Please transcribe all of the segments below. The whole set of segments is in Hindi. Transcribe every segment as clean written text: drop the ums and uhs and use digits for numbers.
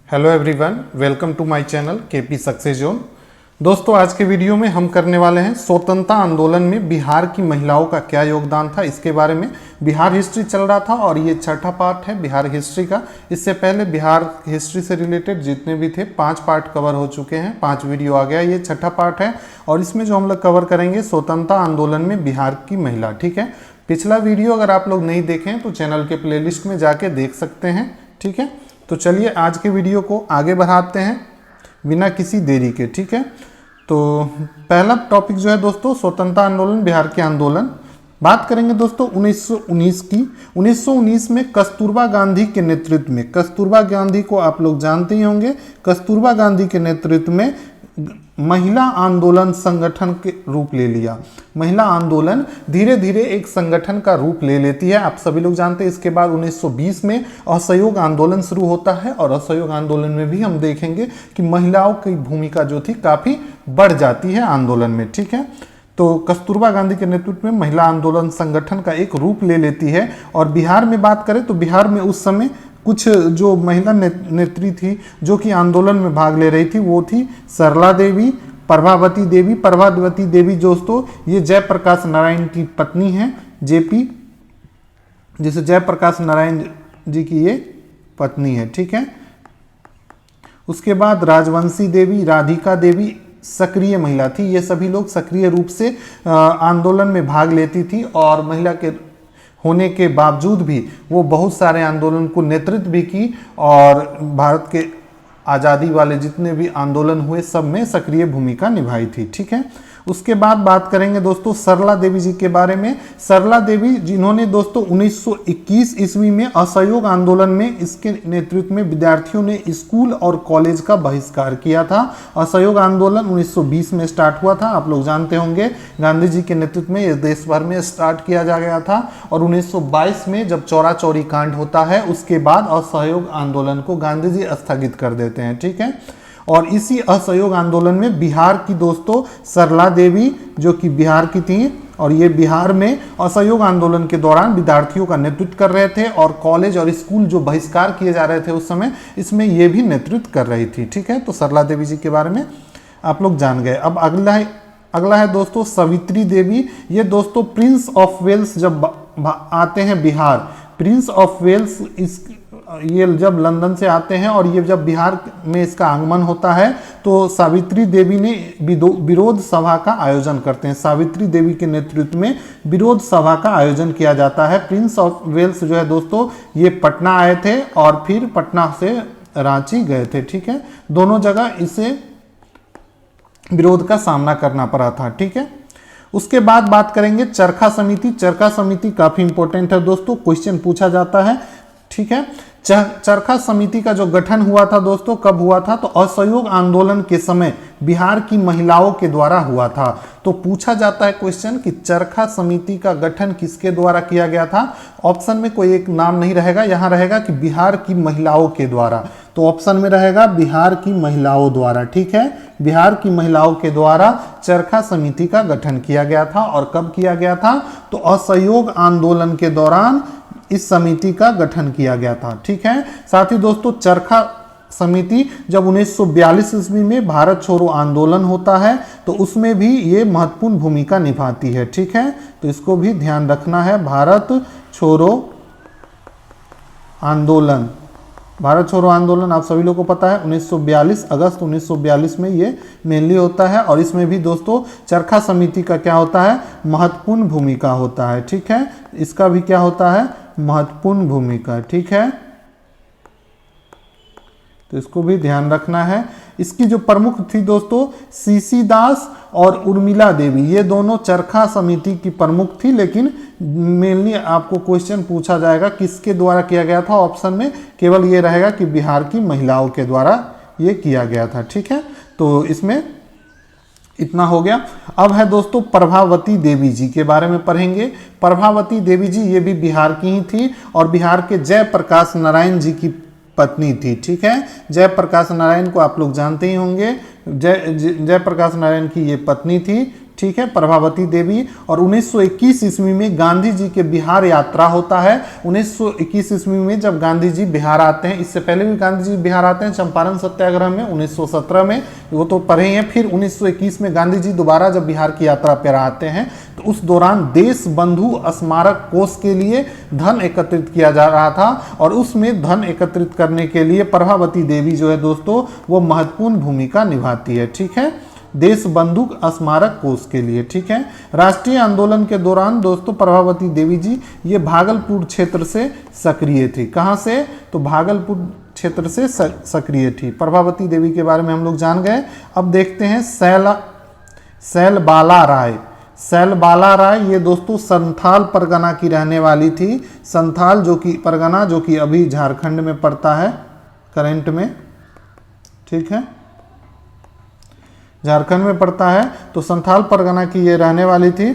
Hello everyone, welcome to my channel KP success zone. दोस्तों, आज के वीडियो में हम करने वाले हैं स्वतंत्रता आंदोलन में बिहार की महिलाओं का क्या योगदान था, इसके बारे में। बिहार हिस्ट्री चल रहा था और ये छठा पार्ट है बिहार हिस्ट्री का। इससे पहले बिहार हिस्ट्री से रिलेटेड जितने भी थे 5 पार्ट कवर हो चुके हैं, 5 वीडियो आ गया, ये छठा पार्ट है। और इसमें जो हम लोग कवर करेंगे स्वतंत्रता आंदोलन में बिहार की महिला, ठीक है। पिछला वीडियो अगर आप लोग नहीं देखें तो चैनल के प्लेलिस्ट में जाके देख सकते हैं, ठीक है। तो चलिए आज के वीडियो को आगे बढ़ाते हैं बिना किसी देरी के, ठीक है। तो पहला टॉपिक जो है दोस्तों, स्वतंत्रता आंदोलन, बिहार के आंदोलन। बात करेंगे दोस्तों 1919 की। 1919 में कस्तूरबा गांधी के नेतृत्व में, कस्तूरबा गांधी को आप लोग जानते ही होंगे, कस्तूरबा गांधी के नेतृत्व में महिला आंदोलन संगठन के रूप ले लिया। महिला आंदोलन धीरे धीरे एक संगठन का रूप ले लेती है, आप सभी लोग जानते हैं। इसके बाद 1920 में असहयोग आंदोलन शुरू होता है और असहयोग आंदोलन में भी हम देखेंगे कि महिलाओं की भूमिका जो थी काफ़ी बढ़ जाती है आंदोलन में, ठीक है। तो कस्तूरबा गांधी के नेतृत्व में महिला आंदोलन संगठन का एक रूप ले लेती है। और बिहार में बात करें तो बिहार में उस समय कुछ जो महिला नेत्री थी जो कि आंदोलन में भाग ले रही थी, वो थी सरला देवी, प्रभावती देवी। प्रभावती देवी दोस्तों ये जयप्रकाश नारायण की पत्नी है, जेपी, जैसे जयप्रकाश नारायण जी की ये पत्नी है, ठीक है। उसके बाद राजवंशी देवी, राधिका देवी सक्रिय महिला थी। ये सभी लोग सक्रिय रूप से आंदोलन में भाग लेती थी और महिला के होने के बावजूद भी वो बहुत सारे आंदोलन को नेतृत्व भी की और भारत के आज़ादी वाले जितने भी आंदोलन हुए सब में सक्रिय भूमिका निभाई थी, ठीक है। उसके बाद बात करेंगे दोस्तों सरला देवी जी के बारे में। सरला देवी जिन्होंने दोस्तों 1921 ईस्वी में असहयोग आंदोलन में, इसके नेतृत्व में विद्यार्थियों ने स्कूल और कॉलेज का बहिष्कार किया था। असहयोग आंदोलन 1920 में स्टार्ट हुआ था, आप लोग जानते होंगे। गांधी जी के नेतृत्व में इस देश भर में स्टार्ट किया जा गया था और 1922 में जब चौरा चौरी कांड होता है उसके बाद असहयोग आंदोलन को गांधी जी स्थगित कर देते हैं, ठीक है। और इसी असहयोग आंदोलन में बिहार की दोस्तों सरला देवी जो कि बिहार की थी और ये बिहार में असहयोग आंदोलन के दौरान विद्यार्थियों का नेतृत्व कर रहे थे और कॉलेज और स्कूल जो बहिष्कार किए जा रहे थे उस समय, इसमें ये भी नेतृत्व कर रही थी, ठीक है। तो सरला देवी जी के बारे में आप लोग जान गए। अब अगला है दोस्तों सावित्री देवी। ये दोस्तों प्रिंस ऑफ वेल्स जब आते हैं बिहार, प्रिंस ऑफ वेल्स ये जब लंदन से आते हैं और ये जब बिहार में इसका आगमन होता है तो सावित्री देवी ने विरोध सभा का आयोजन करते हैं। सावित्री देवी के नेतृत्व में विरोध सभा का आयोजन किया जाता है। प्रिंस ऑफ वेल्स जो है दोस्तों ये पटना आए थे और फिर पटना से रांची गए थे, ठीक है। दोनों जगह इसे विरोध का सामना करना पड़ा था, ठीक है। उसके बाद बात करेंगे चरखा समिति। चरखा समिति काफी इंपॉर्टेंट है दोस्तों, क्वेश्चन पूछा जाता है, ठीक है। चरखा समिति का जो गठन हुआ था दोस्तों, कब हुआ था? तो असहयोग आंदोलन के समय बिहार की महिलाओं के द्वारा हुआ था। तो पूछा जाता है क्वेश्चन कि चरखा समिति का गठन किसके द्वारा किया गया था। ऑप्शन में कोई एक नाम नहीं रहेगा, यहां रहेगा कि बिहार की महिलाओं के द्वारा। तो ऑप्शन में रहेगा बिहार की महिलाओं द्वारा, ठीक है। बिहार की महिलाओं के द्वारा चरखा समिति का गठन किया गया था। और कब किया गया था? तो असहयोग आंदोलन के दौरान इस समिति का गठन किया गया था, ठीक है। साथ ही दोस्तों चरखा समिति जब 1942 ईस्वी में भारत छोड़ो आंदोलन होता है तो उसमें भी ये महत्वपूर्ण भूमिका निभाती है, ठीक है। तो इसको भी ध्यान रखना है। भारत छोड़ो आंदोलन, भारत छोड़ो आंदोलन आप सभी लोगों को पता है 1942, अगस्त 1942 में ये मेनली होता है। और इसमें भी दोस्तों चरखा समिति का क्या होता है? महत्वपूर्ण भूमिका होता है, ठीक है। इसका भी क्या होता है? महत्वपूर्ण भूमिका, ठीक है। तो इसको भी ध्यान रखना है। इसकी जो प्रमुख थी दोस्तों सीसी दास और उर्मिला देवी, ये दोनों चरखा समिति की प्रमुख थी। लेकिन मेनली आपको क्वेश्चन पूछा जाएगा किसके द्वारा किया गया था। ऑप्शन में केवल ये रहेगा कि बिहार की महिलाओं के द्वारा ये किया गया था, ठीक है। तो इसमें इतना हो गया। अब है दोस्तों प्रभावती देवी जी के बारे में पढ़ेंगे। प्रभावती देवी जी ये भी बिहार की ही थी और बिहार के जयप्रकाश नारायण जी की पत्नी थी, ठीक है। जयप्रकाश नारायण को आप लोग जानते ही होंगे, जयप्रकाश नारायण की ये पत्नी थी, ठीक है, प्रभावती देवी। और 1921 ईस्वी में गांधी जी के बिहार यात्रा होता है। 1921 ईस्वी में जब गांधी जी बिहार आते हैं, इससे पहले भी गांधी जी बिहार आते हैं चंपारण सत्याग्रह में 1917 में, वो तो पढ़े ही हैं। फिर 1921 में गांधी जी दोबारा जब बिहार की यात्रा पर आते हैं तो उस दौरान देश बंधु स्मारक कोष के लिए धन एकत्रित किया जा रहा था, और उसमें धन एकत्रित करने के लिए प्रभावती देवी जो है दोस्तों वो महत्वपूर्ण भूमिका निभाती है, ठीक है, देश बंधु स्मारक कोष के लिए, ठीक है। राष्ट्रीय आंदोलन के दौरान दोस्तों प्रभावती देवी जी ये भागलपुर क्षेत्र से सक्रिय थी। कहाँ से? तो भागलपुर क्षेत्र से सक्रिय थी। प्रभावती देवी के बारे में हम लोग जान गए। अब देखते हैं सैलबाला राय। सैलबाला राय ये दोस्तों संथाल परगना की रहने वाली थी। संथाल जो कि परगना जो कि अभी झारखंड में पड़ता है करंट में, ठीक है, झारखंड में पड़ता है। तो संथाल परगना की ये रहने वाली थी,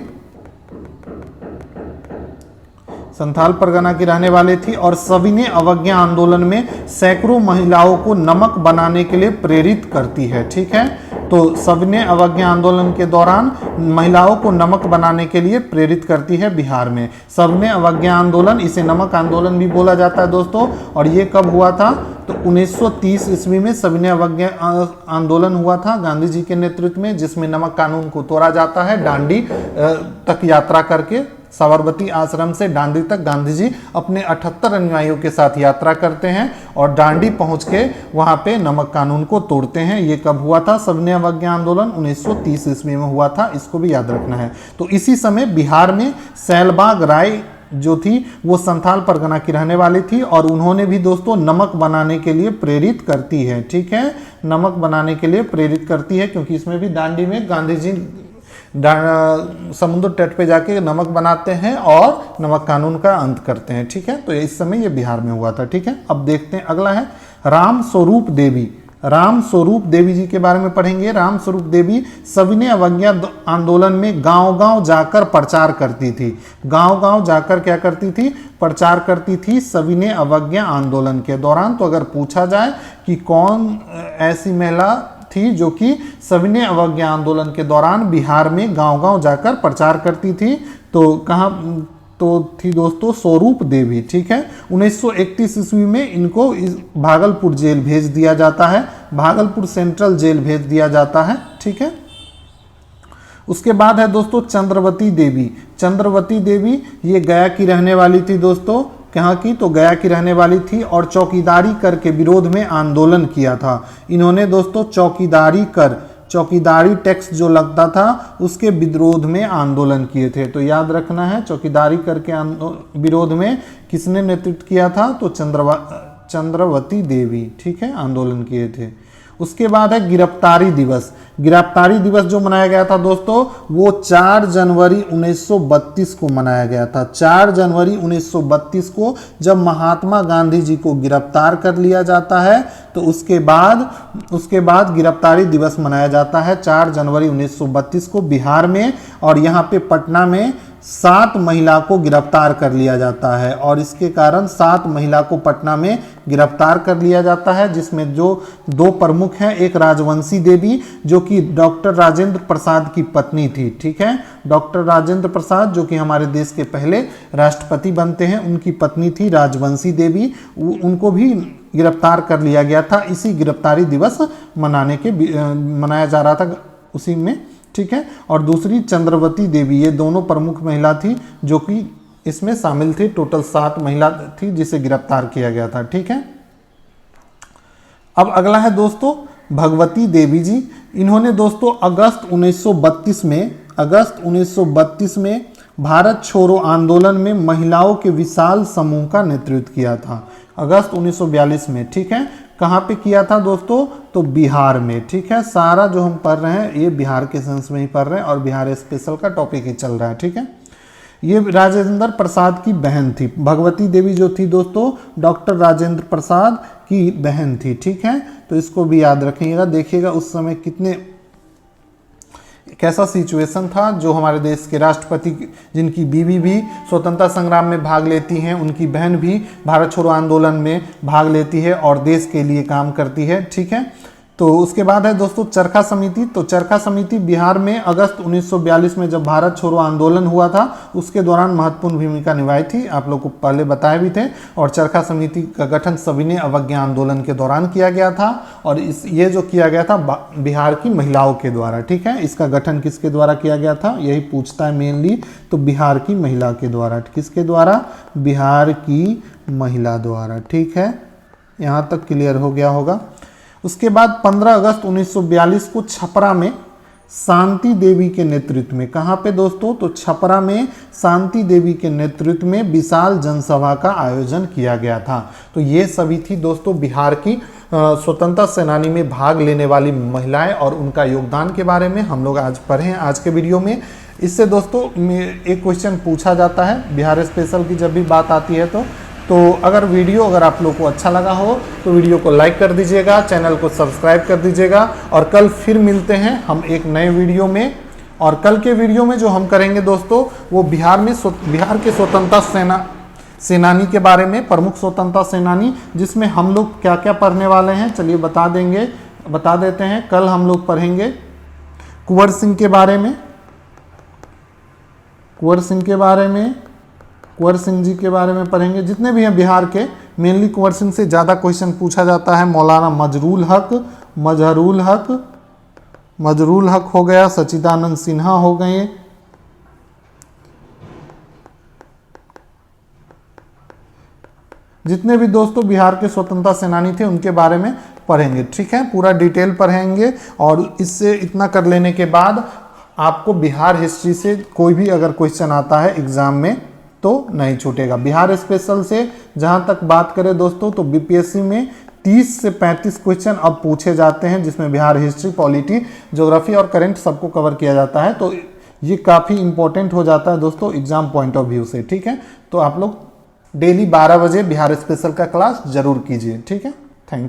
संथाल परगना की रहने वाली थी, और सविनय अवज्ञा आंदोलन में सैकड़ों महिलाओं को नमक बनाने के लिए प्रेरित करती है, ठीक है। तो सविनय अवज्ञा आंदोलन के दौरान महिलाओं को नमक बनाने के लिए प्रेरित करती है बिहार में। सविनय अवज्ञा आंदोलन, इसे नमक आंदोलन भी बोला जाता है दोस्तों। और ये कब हुआ था? तो 1930 ईस्वी में सविनय अवज्ञा आंदोलन हुआ था गांधी जी के नेतृत्व में, जिसमें नमक कानून को तोड़ा जाता है। डांडी तक यात्रा करके, साबरमती आश्रम से डांडी तक गांधी जी अपने 78 अनुयायियों के साथ यात्रा करते हैं और डांडी पहुंच के वहां पे नमक कानून को तोड़ते हैं। ये कब हुआ था? सविनय अवज्ञा आंदोलन 1930 ईस्वी में हुआ था, इसको भी याद रखना है। तो इसी समय बिहार में सैलबाग राय जो थी वो संथाल परगना की रहने वाली थी, और उन्होंने भी दोस्तों नमक बनाने के लिए प्रेरित करती है, ठीक है, नमक बनाने के लिए प्रेरित करती है, क्योंकि इसमें भी दांडी में गांधी जी समुद्र तट पे जाके नमक बनाते हैं और नमक कानून का अंत करते हैं, ठीक है। तो इस समय ये बिहार में हुआ था, ठीक है। अब देखते हैं अगला है राम स्वरूप देवी। राम स्वरूप देवी जी के बारे में पढ़ेंगे। राम स्वरूप देवी सविनय अवज्ञा आंदोलन में गांव-गांव जाकर प्रचार करती थी। गांव-गांव जाकर क्या करती थी? प्रचार करती थी सविनय अवज्ञा आंदोलन के दौरान। तो अगर पूछा जाए कि कौन ऐसी महिला थी जो कि सविनय अवज्ञा आंदोलन के दौरान बिहार में गांव-गांव जाकर प्रचार करती थी, तो कहाँ तो थी दोस्तों? स्वरूप देवी, ठीक है। 1931 ईस्वी में इनको भागलपुर जेल भेज दिया जाता है, भागलपुर सेंट्रल जेल भेज दिया जाता है, ठीक है। उसके बाद है दोस्तों चंद्रवती देवी। चंद्रवती देवी ये गया की रहने वाली थी दोस्तों। कहाँ की? तो गया की रहने वाली थी, और चौकीदारी कर के विरोध में आंदोलन किया था। इन्होंने दोस्तों चौकीदारी कर, चौकीदारी टैक्स जो लगता था उसके विरोध में आंदोलन किए थे। तो याद रखना है, चौकीदारी कर के विरोध में किसने नेतृत्व किया था? तो चंद्रवती देवी, ठीक है, आंदोलन किए थे। उसके बाद है गिरफ्तारी दिवस। गिरफ्तारी दिवस जो मनाया गया था दोस्तों वो 4 जनवरी 1932 को मनाया गया था। 4 जनवरी 1932 को जब महात्मा गांधी जी को गिरफ्तार कर लिया जाता है, तो उसके बाद गिरफ्तारी दिवस मनाया जाता है 4 जनवरी 1932 को बिहार में। और यहाँ पे पटना में 7 महिला को गिरफ्तार कर लिया जाता है, और इसके कारण 7 महिला को पटना में गिरफ्तार कर लिया जाता है, जिसमें जो 2 प्रमुख हैं, एक राजवंशी देवी जो कि डॉक्टर राजेंद्र प्रसाद की पत्नी थी, ठीक है। डॉक्टर राजेंद्र प्रसाद जो कि हमारे देश के पहले राष्ट्रपति बनते हैं, उनकी पत्नी थी राजवंशी देवी, उनको भी गिरफ्तार कर लिया गया था। इसी गिरफ्तारी दिवस मनाया जा रहा था उसी में, ठीक है। और दूसरी चंद्रवती देवी, ये दोनों प्रमुख महिला थी जो कि इसमें शामिल थी। टोटल 7 महिला थी जिसे गिरफ्तार किया गया था, ठीक है। अब अगला है दोस्तों भगवती देवी जी। इन्होंने दोस्तों अगस्त 1932 में भारत छोड़ो आंदोलन में महिलाओं के विशाल समूह का नेतृत्व किया था। अगस्त 1942 में, ठीक है। कहाँ पे किया था दोस्तों? तो बिहार में, ठीक है। सारा जो हम पढ़ रहे हैं ये बिहार के सेंस में ही पढ़ रहे हैं, और बिहार स्पेशल का टॉपिक ही चल रहा है, ठीक है। ये राजेंद्र प्रसाद की बहन थी। भगवती देवी जो थी दोस्तों डॉक्टर राजेंद्र प्रसाद की बहन थी, ठीक है। तो इसको भी याद रखिएगा। देखिएगा उस समय कैसा सिचुएशन था। जो हमारे देश के राष्ट्रपति जिनकी बीवी भी स्वतंत्रता संग्राम में भाग लेती हैं, उनकी बहन भी भारत छोड़ो आंदोलन में भाग लेती है और देश के लिए काम करती है, ठीक है। तो उसके बाद है दोस्तों चरखा समिति। तो चरखा समिति बिहार में अगस्त 1942 में जब भारत छोड़ो आंदोलन हुआ था उसके दौरान महत्वपूर्ण भूमिका निभाई थी, आप लोग को पहले बताए भी थे। और चरखा समिति का गठन सविनय अवज्ञा आंदोलन के दौरान किया गया था और ये जो किया गया था बिहार की महिलाओं के द्वारा, ठीक है। इसका गठन किसके द्वारा किया गया था, यही पूछता है मेनली। तो बिहार की महिला के द्वारा, किसके द्वारा, बिहार की महिला द्वारा, ठीक है। यहाँ तक क्लियर हो गया होगा। उसके बाद 15 अगस्त 1942 को छपरा में शांति देवी के नेतृत्व में, कहाँ पे दोस्तों, तो छपरा में शांति देवी के नेतृत्व में विशाल जनसभा का आयोजन किया गया था। तो ये सभी थी दोस्तों बिहार की स्वतंत्रता सेनानी में भाग लेने वाली महिलाएं और उनका योगदान के बारे में हम लोग आज पढ़े हैं आज के वीडियो में। इससे दोस्तों एक क्वेश्चन पूछा जाता है बिहार स्पेशल की जब भी बात आती है तो अगर आप लोग को अच्छा लगा हो तो वीडियो को लाइक कर दीजिएगा, चैनल को सब्सक्राइब कर दीजिएगा। और कल फिर मिलते हैं हम एक नए वीडियो में। और कल के वीडियो में जो हम करेंगे दोस्तों वो बिहार के स्वतंत्रता सेनानी के बारे में, प्रमुख स्वतंत्रता सेनानी, जिसमें हम लोग क्या क्या पढ़ने वाले हैं चलिए बता देते हैं। कल हम लोग पढ़ेंगे कुंवर सिंह के बारे में, कुंवर सिंह जी के बारे में पढ़ेंगे। जितने भी हैं बिहार के, मेनली कुंवर सिंह से ज़्यादा क्वेश्चन पूछा जाता है। मौलाना मजरूल हक हो गया, सच्चिदानंद सिन्हा हो गए, जितने भी दोस्तों बिहार के स्वतंत्रता सेनानी थे उनके बारे में पढ़ेंगे, ठीक है। पूरा डिटेल पढ़ेंगे और इससे इतना कर लेने के बाद आपको बिहार हिस्ट्री से कोई भी अगर क्वेश्चन आता है एग्जाम में तो नहीं छूटेगा। बिहार स्पेशल से जहां तक बात करें दोस्तों तो बीपीएससी में 30 से 35 क्वेश्चन अब पूछे जाते हैं, जिसमें बिहार हिस्ट्री, पॉलिटी, ज्योग्राफी और करंट सबको कवर किया जाता है। तो ये काफ़ी इंपॉर्टेंट हो जाता है दोस्तों एग्जाम पॉइंट ऑफ व्यू से, ठीक है। तो आप लोग डेली 12 बजे बिहार स्पेशल का क्लास जरूर कीजिए, ठीक है। Thank you.